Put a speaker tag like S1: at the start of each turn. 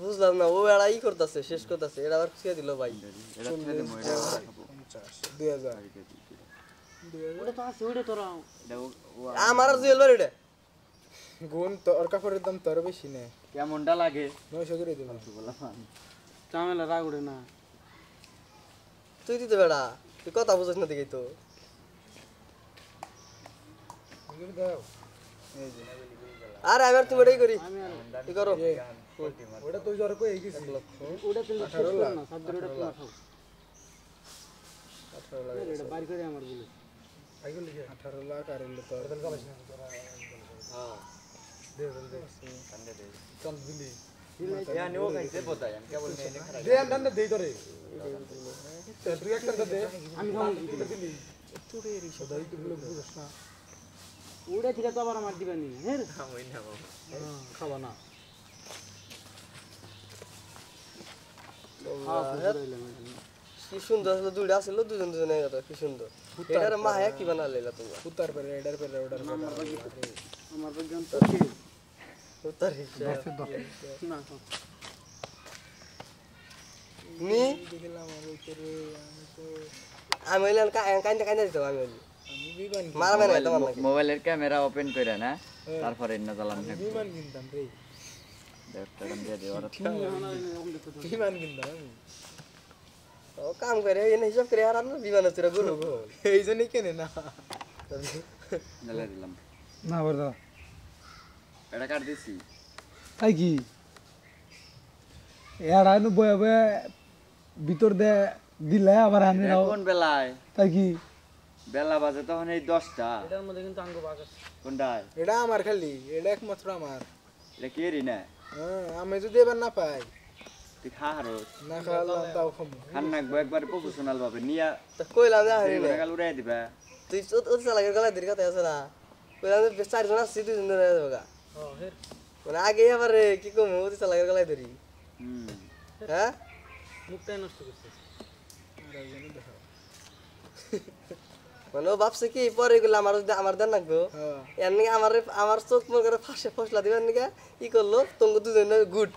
S1: বুঝলাম না ও এরা ই করতেছে শেষ করতেছে এরা আবার ছেড়ে দিল ভাই
S2: এটা ছেড়ে দে মই
S3: 2000
S4: ওটা তো আছে ওটা তোরা
S1: আমার আর জুয়েল এটা
S3: গুণ তোর কাপড়ের দাম তোর বেশি না
S2: কেমনটা লাগে
S3: 900 করে দিলাম
S2: বলা
S4: চামেলা রাগ উঠে না
S1: তুই দিতে বেড়া তুই কথা বুঝছ না দেখি তো
S3: দাও এই যে
S1: আরে আমি আর তুমি এটাই করি
S4: আমি আর
S1: কি করো
S3: ওটা তুই জোর কই গেছিস
S4: ওটা তুই শেষ কর না সাবধান ওটা তুই খাও
S1: 18 লাখ
S4: এটা বাড়ি করে আমার বলে
S3: আইগো লিখে 18 লাখ আর হলো তোর এটা চালাস না
S1: হ্যাঁ
S3: দে দে কান্দে দে চল দিলি
S2: ইয়া নিও খাইতে বোতাই আমি কেবল মেনে খারাপ
S3: দে আন দে দেই তোরে তুই একটা দে
S4: আমি খাও
S3: দিলি তোরে রে সদাই তুই লোক বুঝছ না
S4: ওটা থেকে তো আবার আমার দিবানি হ্যাঁ
S2: ওই না বাবা
S4: খাবা না
S1: কি সুন্দর আসলে দুইটা আসলে দুজন দুজন হয়ে গেল কি সুন্দর এটার মায়া কি বানালে তোমরা
S3: উত্তর পরে এডার পরে ওডার
S4: আমার পর্যন্ত
S1: উত্তর হিসেবে
S4: না
S1: নি
S3: দেখলাম আর তোরে আমি তো
S1: আমি হইলাম কাইন্দা কাইন্দা দিতাম আমি হইলি
S3: আমি বিমান
S1: মারা মেরে তোমার নাকি
S2: মোবাইলের ক্যামেরা ওপেন করে না তারপরে ইন্না চালান না
S3: বিমান কিনতাম রে
S2: দেখতে দিয়ে দিও আর
S3: বিমান কিনতাম আমি
S1: ও কাম করে এনে হিসাব করে আর আমরা বিমানে চড়ে ঘুরবো গো
S3: এই জন্যই কেনে না
S2: ঢেলে দিলাম
S5: না বড়দা
S2: এটা কাট দিছি
S5: তাই কি এড়াইনো বয়ে বয়ে ভিতর দে দিলে আবার আনি নাও
S2: কোন বেলায়
S5: তাই কি
S2: বেলা বাজে তখন এই 10টা
S4: এটার মধ্যে কিন্তু আঙ্গ বাগ আছে
S2: কোনটায়
S3: এটা আমার খালি এটা একমাত্র আমার
S2: এটা কি রি না
S3: হ্যাঁ আমি যদি এবার না পাই
S2: তুই খা হারস
S3: না খাওয়ালাম তাও খাবো
S2: খান নাকবো একবার প্রফেশনাল ভাবে নিয়া
S1: তা কইলাম যে হারি না
S2: গাল উড়াই দিবা
S1: তুই ও চালাকের গলায় ধরে কথা আছে না কইলাম যে চারজন আসছি দুজন ধরে যাবো গা মানে আগে আবার কি কম ও চালাকের গলায় ধরি
S2: হুম
S1: হ্যাঁ
S4: মুখটাই নষ্ট করছে
S1: মানে ও ভাবছে কি পরে এগুলো আমার দেন রাখবো
S3: হ্যাঁ
S1: এর নাকি আমার চোখ মনে করে ফাঁসে ফসলা দিবার নাকি ই করলো তোমাকে দুজন গুড